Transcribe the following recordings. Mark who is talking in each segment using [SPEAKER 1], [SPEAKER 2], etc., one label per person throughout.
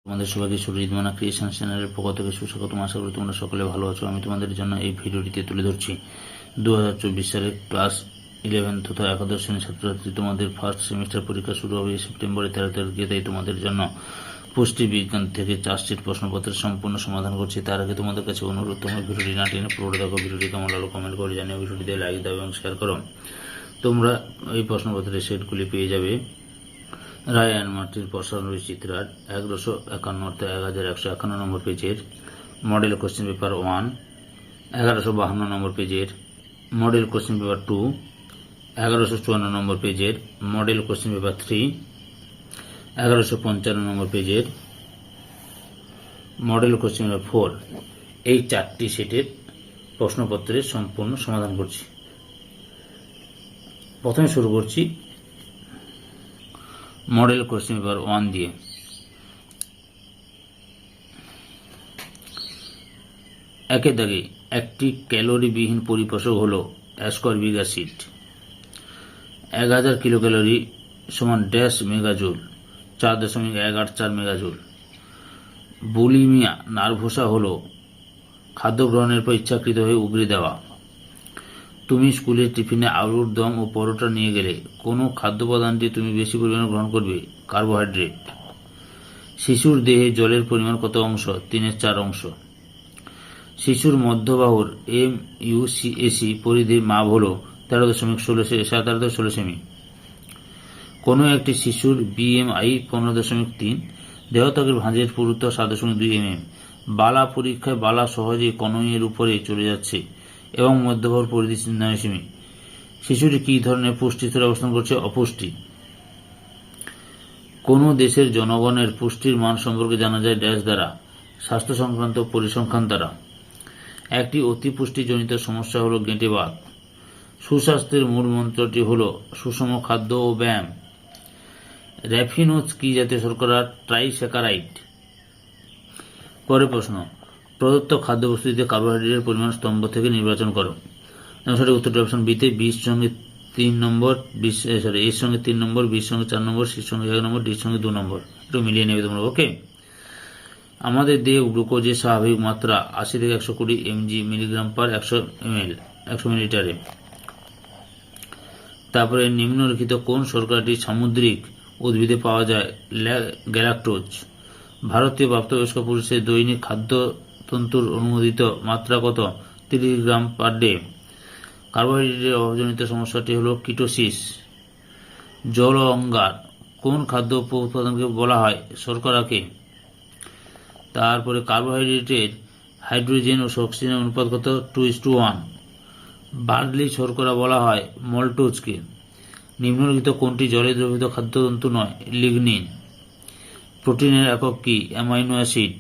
[SPEAKER 1] তোমাদের সবাইকে সুরজিৎ মানা ক্রিয়েশন চ্যানেলের পক্ষ থেকে সুস্বাগতম। আশা করি তোমরা সকলে ভালো আছো। আমি তোমাদের জন্য এই ভিডিওটিতে তুলে ধরছি 2024 সালের ক্লাস 11 তথা একাদশ শ্রেণীর ছাত্রছাত্রী তোমাদের ফার্স্ট সেমিস্টার পরীক্ষা শুরু হবে সেপ্টেম্বরের 13 তারিখে। তাই তোমাদের জন্য পুষ্টি বিজ্ঞান থেকে চার্জশিট প্রশ্নপত্রের সম্পূর্ণ সমাধান করছি। তার আগে তোমাদের কাছে অনুরোধ, তোমরা ভিডিওটি না টেনে পুরোটা দেখো। ভিডিওটি কেমন লাগলো কমেন্ট করে জানিও, ভিডিওটিতে লাইক দাও এবং শেয়ার করো। তোমরা এই প্রশ্নপত্রের সেটগুলি পেয়ে যাবে রায় অ্যান্ড মার্টির প্রসারণ চিত্রার 1151 অর্থাৎ 1151 নম্বর পেজের মডেল কোশ্চেন পেপার 1, 1152 নম্বর পেজের মডেল কোশ্চেন পেপার 2, 1154 নম্বর পেজের মডেল কোশ্চেন পেপার 3, 1155 নম্বর পেজের মডেল কোশ্চেন পেপার 4। এই চারটি সেটের প্রশ্নপত্রের সম্পূর্ণ সমাধান করছি। প্রথমে শুরু করছি মডেল কোশ্চেন পেপার 1 দিয়ে। একের দাগে একটি ক্যালোরিবিহীন পরিপোষক হল অ্যাসকর্বিক অ্যাসিড। 1000 কিলো ক্যালোরি সমান dash megajoule, 4.184 megajoule. Bulimia nervosa হল খাদ্য গ্রহণের পর ইচ্ছাকৃত হয়ে উগরে দেওয়া। তুমি স্কুলের টিফিনে আলুর দম ও পরোটা নিয়ে গেলে কোনো খাদ্য উপাদানটি তুমি বেশি পরিমাণে গ্রহণ করবে? কার্বোহাইড্রেট। শিশুর দেহে জলের পরিমাণ কত অংশ? 3/4 অংশ। শিশুর মধ্যবাহুর MUCAC পরিধির মাপ হল 13.16 সেমি। কোনো একটি শিশুর BMI 15.3, দেহত্বকের ভাঁজের পুরুত্ব 7.2 mm। বালা পরীক্ষায় বালা সহজেই কনুইয়ের উপরে চলে যাচ্ছে এবং মধ্যবাহুর পরিধি 9 সেমি। শিশুটি কী ধরনের পুষ্টি স্তরে অবস্থান করছে? অপুষ্টি। কোনো দেশের জনগণের পুষ্টির মান সম্পর্কে জানা যায় ড্যাশ দ্বারা? স্বাস্থ্য সংক্রান্ত পরিসংখ্যান দ্বারা। একটি অতিপুষ্টিজনিত সমস্যা হল গেঁটে বাত। সুস্বাস্থ্যের মূল মন্ত্রটি হল সুষম খাদ্য ও ব্যায়াম। র্যাফিনোজ কি জাতীয় শর্করা? ট্রাইস্যাকারাইড। পরের প্রশ্ন, প্রদত্ত খাদ্যবস্তুতে কার্বোহাইড্রেটের পরিমাণ স্তম্ভ থেকে নির্বাচন করো। সঠিক উত্তরটি অপশন বিতে 20 সঙ্গে 3 নম্বর, এর সঙ্গে 3 নম্বর, বির সঙ্গে 4 নম্বর, সির সঙ্গে 1 নম্বর, ডির সঙ্গে 2 নম্বর। একটু মিলিয়ে নেবে তোমরা। ওকে। আমাদের দেহে গ্লুকোজের স্বাভাবিক মাত্রা 80 থেকে 120 মিলিগ্রাম পার 100 মিলিলিটারে। তারপরে নিম্নলিখিত কোন শর্করাটি সামুদ্রিক উদ্ভিদে পাওয়া যায়? গ্যালাক্টোজ। ভারতীয় প্রাপ্তবয়স্ক পুরুষের দৈনিক খাদ্যতন্তুর অনুমোদিত মাত্রা কত? 30 গ্রাম পার ডে। কার্বোহাইড্রেটের অভাবজনিত সমস্যাটি হল কিটোসিস। জল ও অঙ্গার কোন খাদ্য উৎপাদনকে বলা হয়? শর্করাকে। তারপরে কার্বোহাইড্রেটের হাইড্রোজেন ও অক্সিজেনের অনুপাত কত? 2:1। বার্লি শর্করা বলা হয় মল্টোজকে। নিম্নলিখিত কোনটি জলে দ্রবীভূত খাদ্যতন্তু নয়? লিগনিন। প্রোটিনের একক কি? Amino acid.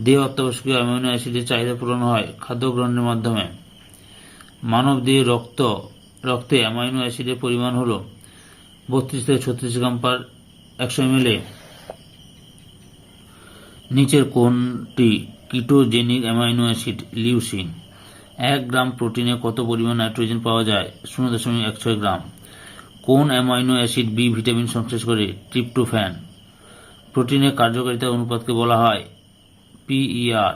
[SPEAKER 1] দেহ অত্যাবশ্যকীয় অ্যামাইনো অ্যাসিডের চাহিদা পূরণ হয় খাদ্য গ্রহণের মাধ্যমে। মানব দেহে রক্তে অ্যামাইনো অ্যাসিডের পরিমাণ হল 32 থেকে 36 গ্রাম পার 100 ml। নিচের কোনটি কিটোজেনিক অ্যামাইনো অ্যাসিড? লিউসিন। 1 গ্রাম প্রোটিনে কত পরিমাণ নাইট্রোজেন পাওয়া যায়? 0.16 গ্রাম। কোন অ্যামাইনো অ্যাসিড বি ভিটামিন সংশ্লেষ করে? ট্রিপ্টোফ্যান। প্রোটিনের কার্যকারিতা অনুপাতকে বলা হয় PER।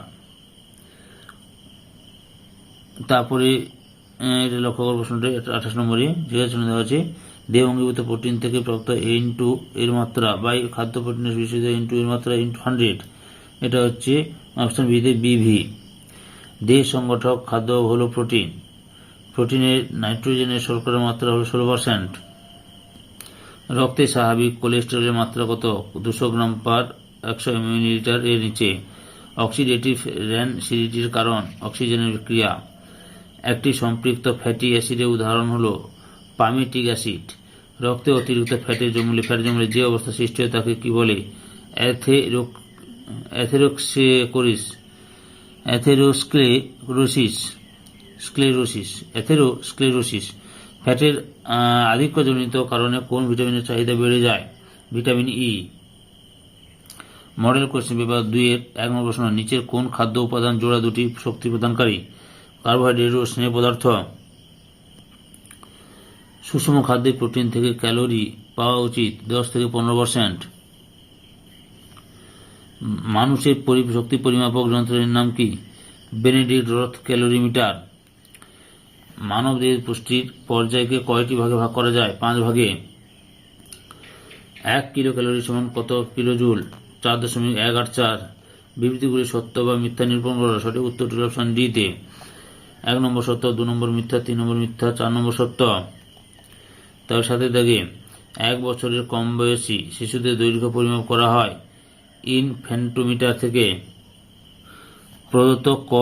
[SPEAKER 1] তারপরে এটা লক্ষ্য করার প্রশ্নটা 28 নম্বরে জিজ্ঞাসা দেওয়া হচ্ছে দেহ অঙ্গীভূত প্রোটিন থেকে প্রাপ্ত A এর মাত্রা বাই খাদ্য প্রোটিনের বিশেষ এর মাত্রা ×100। এটা হচ্ছে অপশন বিতে BV। দেহ সংগঠক খাদ্য হল প্রোটিন। প্রোটিনের নাইট্রোজেনের শর্করার মাত্রা হল 16%। রক্তে স্বাভাবিক কোলেস্টেরলের মাত্রা কত? 200 গ্রাম পার 100 মিলিলিটার এর নিচে। অক্সিডেটিভ র্যানসিডিটির কারণ অক্সিজেনের বিক্রিয়া। একটি সম্পৃক্ত ফ্যাটি অ্যাসিডের উদাহরণ হল পামিটিক অ্যাসিড। রক্তে অতিরিক্ত ফ্যাট জমলে যে অবস্থা সৃষ্টি হয় তাকে কি বলে? অ্যাথেরোস্ক্লেরোসিস। ফ্যাটের আধিক্যজনিত কারণে কোন ভিটামিনের চাহিদা বেড়ে যায়? Vitamin E. Model question paper 2-এর 1 নম্বর প্রশ্ন, নিচের কোন খাদ্য উপাদান জোড়া দুটি শক্তি প্রদানকারী? কার্বোহাইড্রেট ও স্নেহ পদার্থ। সুষম খাদ্যে প্রোটিন থেকে ক্যালোরি পাওয়া উচিত 10 থেকে 15%। মানুষের শক্তি পরিমাপক যন্ত্রের নাম কি? বেনেডিক্ট রথ ক্যালোরিমিটার। মানব দেহের পুষ্টির পর্যায়কে কয়টি ভাগে ভাগ করা যায়? 5 ভাগে। 1 কিলো ক্যালোরি সমান কত কিলো জুল? 4.184। বিবৃতিগুলি সত্য বা মিথ্যা নিরূপণ করা। সঠিক উত্তরটি অপশন ডি তে। 1 নম্বর সত্য, 2 নম্বর মিথ্যা, 3 নম্বর মিথ্যা, 4 নম্বর সত্য। তার সাথে দাগে 1 বছরের কম বয়সী শিশুদের দৈর্ঘ্য পরিমাপ করা হয় ইনফ্যান্টোমিটার থেকে। প্রদত্ত ক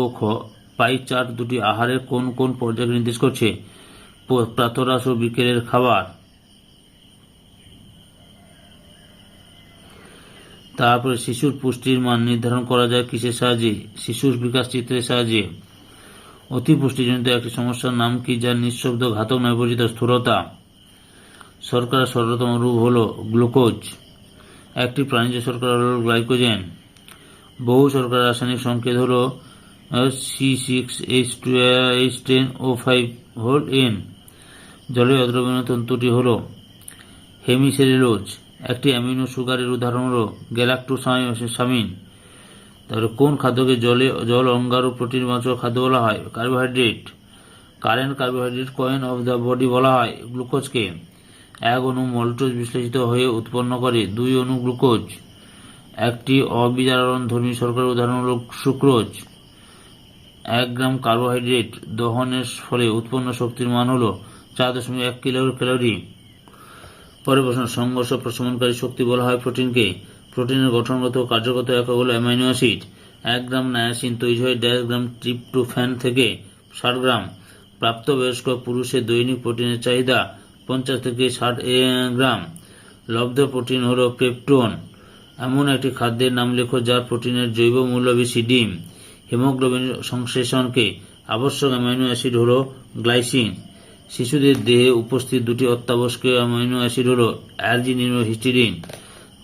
[SPEAKER 1] ও খ পাই চার্ট দুটি আহারের কোন কোন পর্যায়কে নির্দেশ করছে? প্রাতরাশ ও বিকেলের খাবার। তারপরে শিশুর পুষ্টির মান নির্ধারণ করা যায় কিসের সাহায্যে? শিশুর বিকাশ চিত্রের সাহায্যে। অতিপুষ্টিজনিত একটি সমস্যার নাম কি যার নিঃশব্দ ঘাতক নয় পরিচিত? স্থূলতা। শর্করার সরলতম রূপ হল গ্লুকোজ। একটি প্রাণীজ শর্করা হল গ্লাইকোজেন। বহু শর্করা রাসায়নিক সংকেত হল C6H10O5N। জলীয় অদ্রবণীয় তন্তুটি হল হেমিসেলুলোজ। একটি অ্যামিনো সুগারের উদাহরণ হল গ্যালাক্টোসামিন। তারপরে কোন খাদ্যকে জল অঙ্গার ও প্রোটিন মাত্র খাদ্য বলা হয়? Carbohydrate. Current carbohydrate coin of the body বলা হয় গ্লুকোজকে। 1 অণু মল্টোজ বিশ্লেষিত হয়ে উৎপন্ন করে 2 অণু গ্লুকোজ। একটি অবিজারণধর্মী শর্করার উদাহরণ হল সুক্রোজ। 1 গ্রাম কার্বোহাইড্রেট দহনের ফলে উৎপন্ন শক্তির মান হল 4.1 কিলো ক্যালোরি। পরের প্রশ্ন, সংঘর্ষ প্রশমনকারী শক্তি বলা হয় প্রোটিনকে। প্রোটিনের গঠনগত ও কার্যগত একক হল অ্যামাইনো অ্যাসিড। 1 গ্রাম নায়াসিন তৈরি হয় 1.5 গ্রাম ট্রিপ্টোফ্যান থেকে। 60 গ্রাম। প্রাপ্তবয়স্ক পুরুষের দৈনিক প্রোটিনের চাহিদা 50 থেকে 60 গ্রাম। লব্ধ প্রোটিন হল পেপটোন। এমন একটি খাদ্যের নাম লেখো যার প্রোটিনের জৈব মূল্য বেশি। ডিম। হিমোগ্লোবিন সংশ্লেষণকে আবশ্যক অ্যামাইনো অ্যাসিড হল গ্লাইসিন। শিশুদের দেহে উপস্থিত দুটি অত্যাবশ্যকীয় অ্যামাইনো অ্যাসিড হল অ্যারজিনিন ও হিস্টিডিন।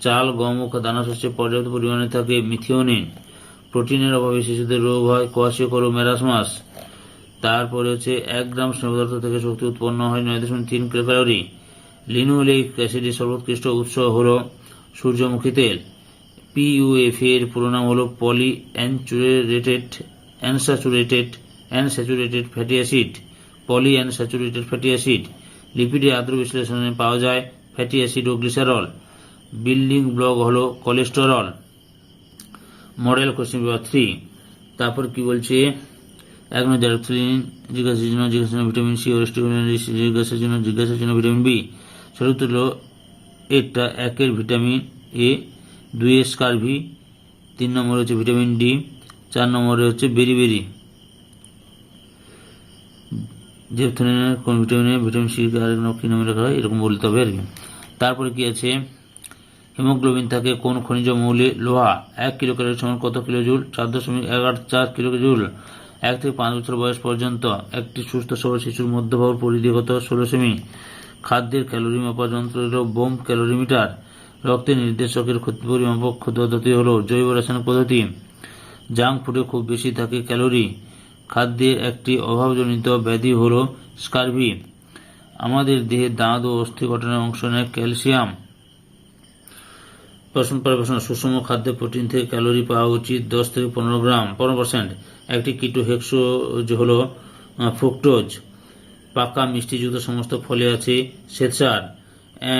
[SPEAKER 1] চাল, গম ও দানাশস্যে পর্যাপ্ত পরিমাণে থাকে মিথিওনিন। প্রোটিনের অভাবে শিশুদের রোগ হয় কোয়াশিওকর ও মেরাসমাস। তারপরে 1 গ্রাম স্নেহ পদার্থ থেকে শক্তি উৎপন্ন হয় 9.3 কিলো ক্যালোরি। লিনোলেইক অ্যাসিডের সর্বোৎকৃষ্ট উৎস হল সূর্যমুখী তেল। PUF এর পুরো নাম হল পলি অ্যানস্যাচুরেটেড ফ্যাটি অ্যাসিড। পলি অ্যানস্যাচুরেটেড ফ্যাটি অ্যাসিড। লিপিডের আদ্র বিশ্লেষণে পাওয়া যায় ফ্যাটি অ্যাসিড ও গ্লিসারল। বিল্ডিং ব্লক হল কোলেস্টেরল। Model question paper 3। তারপর কি বলছে? 1 নম্বর জ্যারক্সিলিন জিজ্ঞাসার জন্য ভিটামিন সি, জিজ্ঞাসার জন্য ভিটামিন বি। সঠিক উত্তর হল এটা 1 ভিটামিন এ, 2 স্কারভি, 3 নম্বরে ভিটামিন ডি, 4 নম্বরে বেরি। জেপথোনিনের কোন ভিটামিনে ভিটামিন সি কি নামে লেখা হয় এরকম বলতে হবে আর কি। তারপরে কি আছে? হিমোগ্লোবিন থাকে কোন খনিজ মৌলে? লোহা। 1 কিলো ক্যালোরি সমান কত কিলো জুল? 4.184 kilo joule. 1 থেকে 5 বছর বয়স পর্যন্ত একটি সুস্থ সবল শিশুর মধ্যভাগ পরিধি কত? 16 সেমি। খাদ্যের ক্যালোরি মাপার যন্ত্র হল বোম ক্যালোরিমিটার। রক্তের নির্দেশকের পরিমাপক পদ্ধতি হল জৈব রাসায়নিক পদ্ধতি। জাঙ্ক ফুডে খুব বেশি থাকে ক্যালোরি। খাদ্যের একটি অভাবজনিত ব্যাধি হল স্কারভি। আমাদের দেহে দাঁত ও অস্থি গঠনে অংশ নেয় ক্যালসিয়াম। প্রশ্ন। সুষম খাদ্যে প্রোটিন থেকে ক্যালোরি পাওয়া উচিত 10 থেকে 15 গ্রাম 15%। একটি কিটোহেক্সোজ হল ফ্রুক্টোজ। পাকা মিষ্টিযুক্ত সমস্ত ফলে আছে শ্বেতসার।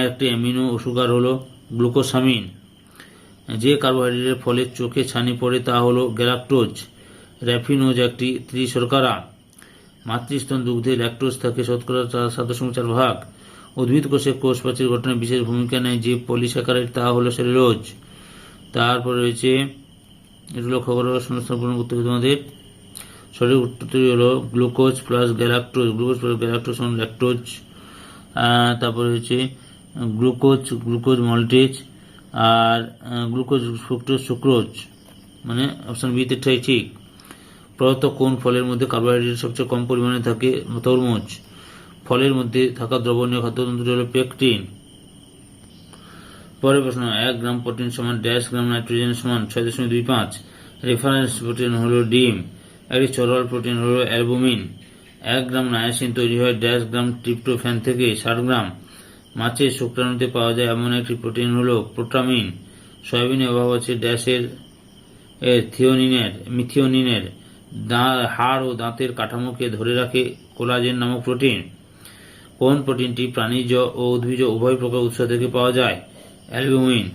[SPEAKER 1] একটি অ্যামিনো সুগার হল গ্লুকোসামিন। যে কার্বোহাইড্রেটের ফলে চোখে ছানি পড়ে তা হল গ্যালাক্টোজ। র্যাফিনোজ একটি ত্রিশর্করা। মাতৃস্তন দুগ্ধে ল্যাকটোজ থাকে 7.4 ভাগ। উদ্ভিদ কোষে কোষ প্রাচীর গঠনে বিশেষ ভূমিকা নেয় যে পলিস্যাকারাইড তা হল সেলুলোজ। তারপর রয়েছে একটু লক্ষ্য করো, শূন্যস্থান পূরণ করতে হবে তোমাদের। সঠিক উত্তরটি হল glucose plus galactose. Glucose plus galactose সমান ল্যাকটোজ। তারপরে হচ্ছে গ্লুকোজ মল্টেজ আর গ্লুকোজ ফ্রুক্টোজ সুক্রোজ, মানে অপশন বিতে ঠিক। প্রদত্ত কোন ফলের মধ্যে কার্বোহাইড্রেট সবচেয়ে কম পরিমাণে থাকে? তরমুজ। ফলের মধ্যে থাকা দ্রবণীয় খাদ্যতন্ত্রটি হল পেকটিন। পরের প্রশ্ন, 1 গ্রাম প্রোটিন সমান 1.5 গ্রাম নাইট্রোজেন সমান 6.25। রেফারেন্স প্রোটিন হল ডিম। একটি চরল প্রোটিন হল অ্যালবুমিন। 1 গ্রাম নায়াসিন তৈরি হয় 1.5 গ্রাম ট্রিপ্টোফ্যান থেকে। 60 গ্রাম। মাছের শুক্রাণুতে পাওয়া যায় এমন একটি প্রোটিন হল প্রোটামিন। সয়াবিনের অভাব আছে ড্যাশের মিথিওনিনের হাড় ও দাঁতের কাঠামোকে ধরে রাখে কোলাজেন নামক প্রোটিন। কোন প্রোটিনটি প্রাণীজ ও উদ্ভিজ উভয় প্রকার উৎস থেকে পাওয়া যায়? অ্যালবুমিন।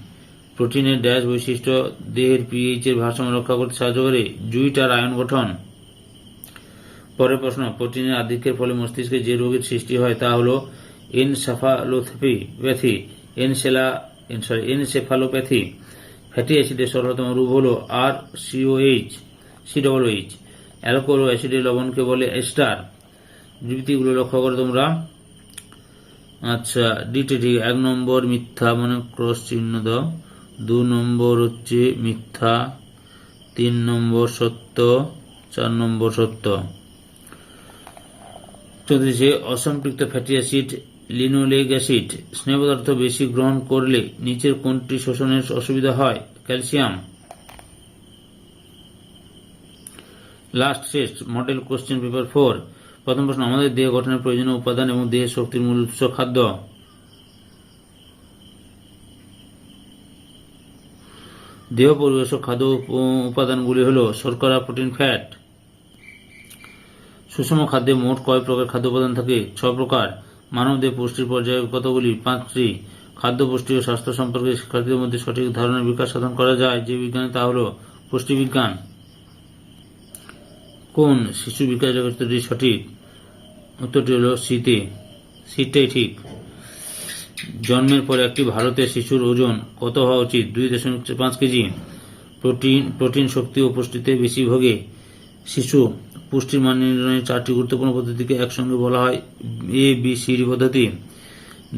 [SPEAKER 1] প্রোটিনের ড্যাশ বৈশিষ্ট্য দেহের পিএইচ এর ভারসাম্য রক্ষা করতে সাহায্য করে? জুইট আর আয়ন গঠন। পরের প্রশ্ন, প্রোটিনের আধিক্যের ফলে মস্তিষ্কে যে রোগের সৃষ্টি হয় তা হল এনসেফালোপ্যাথি। ফ্যাটি অ্যাসিডের সরলতম রূপ হল COOH। অ্যালকোহল ও অ্যাসিডের লবণকে বলে এস্টার। বিবৃতিগুলো লক্ষ্য করো তোমরা। আচ্ছা, ডিটি ঠিক। 1 নম্বর মিথ্যা, মানে ক্রস চিহ্ন দাও। 2 নম্বর হচ্ছে মিথ্যা, 3 নম্বর সত্য, 4 নম্বর সত্য। 34, অসম্পৃক্ত ফ্যাটি অ্যাসিড লিনোলেক অ্যাসিড। স্নেহ পদার্থ বেশি গ্রহণ করলে নিচের কোনটি শোষণের অসুবিধা হয়? Calcium. Last test, model question paper 4। প্রথম প্রশ্ন, আমাদের দেহ গঠনের প্রয়োজনীয় উপাদান এবং দেহের শক্তির মূল উৎস খাদ্য। দেহ পরিবেশক খাদ্য উপাদানগুলি হল শর্করা, প্রোটিন, ফ্যাট। সুষম খাদ্যে মোট কয় প্রকার খাদ্য উপাদান থাকে? 6 প্রকার। মানব দেহ পুষ্টির পর্যায়ে কতগুলি? 5টি। খাদ্য, পুষ্টি ও স্বাস্থ্য সম্পর্কে শিক্ষার্থীদের মধ্যে সঠিক ধারণার বিকাশ সাধন করা যায় যে বিজ্ঞানে, তা হল পুষ্টিবিজ্ঞান। কোন শিশু বিকাশ রেখাটি সঠিক? উত্তরটি হল সিটাই ঠিক। জন্মের পর একটি ভারতের শিশুর ওজন কত হওয়া উচিত? 2.5 কেজি। প্রোটিন, শক্তি ও পুষ্টিতে বেশি ভোগে শিশু। পুষ্টির মান নির্ণয়ের 4টি গুরুত্বপূর্ণ পদ্ধতিকে একসঙ্গে বলা হয় ABCD পদ্ধতি।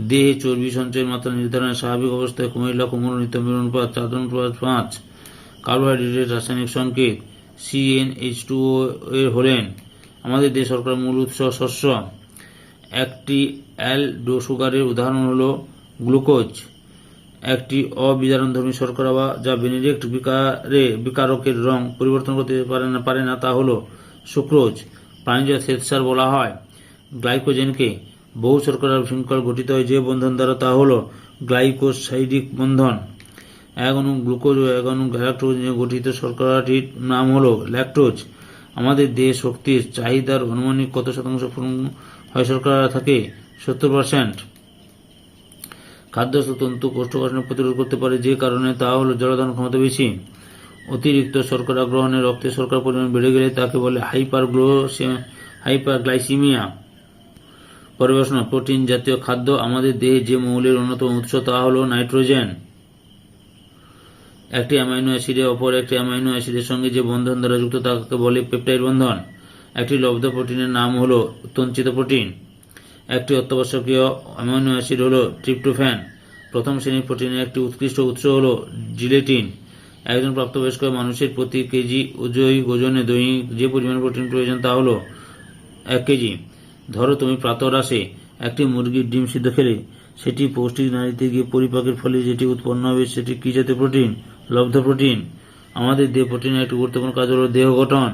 [SPEAKER 1] দেহে চর্বি সঞ্চয়ের মাত্রা নির্ধারণের স্বাভাবিক অবস্থায় কুমিল্লা কুমড়ো নিত্যমিল অনুপাত 4:5। কার্বোহাইড্রেটের রাসায়নিক সংকেত CnH2O এর হলেন? আমাদের দেহে শর্করার মূল উৎস শস্য। একটি অ্যালডোসুগারের উদাহরণ হল গ্লুকোজ। একটি অবিজারণধর্মী শর্করা যা বেনেডিক্ট বিকারকের রং পরিবর্তন করতে পারে না, তা হল সুক্রোজ। প্রাণীজ শ্বেতসার বলা হয় গ্লাইকোজেনকে। বহু শর্করার শৃঙ্খল গঠিত হয় যে বন্ধন দ্বারা, তা হল গ্লাইকোসাইডিক বন্ধন। 1 অণু গ্লুকোজ ও 1 অণু গ্যালাক্টোজ নিয়ে গঠিত শর্করাটির নাম হল ল্যাকটোজ। আমাদের দেহে শক্তির চাহিদার আনুমানিক কত শতাংশ পূরণ হয় শর্করা থাকে? 70%। খাদ্যস্থ তন্তু কোষ্ঠকাঠিন্য প্রতিরোধ করতে পারে যে কারণে, তা হল জলধারণ ক্ষমতা বেশি। অতিরিক্ত শর্করা গ্রহণে রক্তে শর্করার পরিমাণ বেড়ে গেলে তাকে বলে হাইপারগ্লাইসিমিয়া। পরের প্রশ্ন, প্রোটিন জাতীয় খাদ্য আমাদের দেহে যে মৌলের অন্যতম উৎস, তা হল নাইট্রোজেন। একটি অ্যামাইনো অ্যাসিডে অপর একটি অ্যামাইনো অ্যাসিডের সঙ্গে যে বন্ধন দ্বারা যুক্ত তাকে বলে পেপটাইড বন্ধন। একটি লব্ধ প্রোটিনের নাম হল তঞ্চিত প্রোটিন। একটি অত্যাবশ্যকীয় অ্যামাইনো অ্যাসিড হল ট্রিপ্টোফ্যান। প্রথম শ্রেণীর প্রোটিনের একটি উৎকৃষ্ট উৎস হল জিলেটিন। একজন প্রাপ্তবয়স্ক মানুষের প্রতি কেজি ওজনে দৈনিক যে পরিমাণ প্রোটিন প্রয়োজন তা হল 1 কেজি। ধরো তুমি প্রাতরাশে একটি মুরগির ডিম সিদ্ধ খেলে, সেটি পৌষ্টিক নালীতে গিয়ে পরিপাকের ফলে যেটি উৎপন্ন হবে সেটি কি জাতীয় প্রোটিন? লব্ধ প্রোটিন। আমাদের দেহ প্রোটিনের একটি গুরুত্বপূর্ণ কাজ হল দেহ গঠন।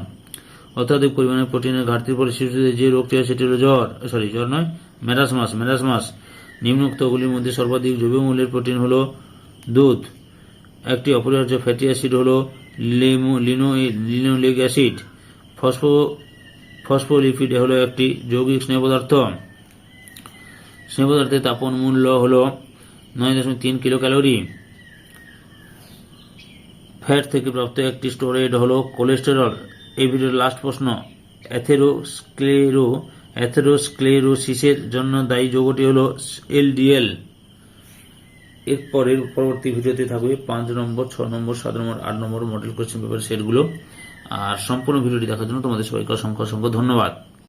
[SPEAKER 1] অত্যাধিক পরিমাণে প্রোটিনের ঘাটতির ফলে শিশুদের যে রোগটি হয় সেটি হল মেরাসমাস। নিম্নোক্তগুলির মধ্যে সর্বাধিক জৈব মূল্যের প্রোটিন হল দুধ। একটি অপরিহার্য ফ্যাটি অ্যাসিড হল লিনোলেক অ্যাসিড। ফসফোলিপিড হল একটি যৌগিক স্নেহ পদার্থ। স্নেহ পদার্থের তাপন মূল্য হল 9.3 কিলোক্যালোরি। ফ্যাট থেকে প্রাপ্ত একটি স্টোরেড হল কোলেস্টেরল। এই ভিডিওর লাস্ট প্রশ্ন, অ্যাথেরোস্ক্লেরোসিসের জন্য দায়ী যৌগটি হল LDL। এর পরবর্তী ভিডিওতে থাকবে 5 নম্বর, 6 নম্বর, 7 নম্বর, 8 নম্বর মডেল কোশ্চেন পেপার সেটগুলো। আর সম্পূর্ণ ভিডিওটি দেখার জন্য তোমাদের সবাইকে অসংখ্য ধন্যবাদ।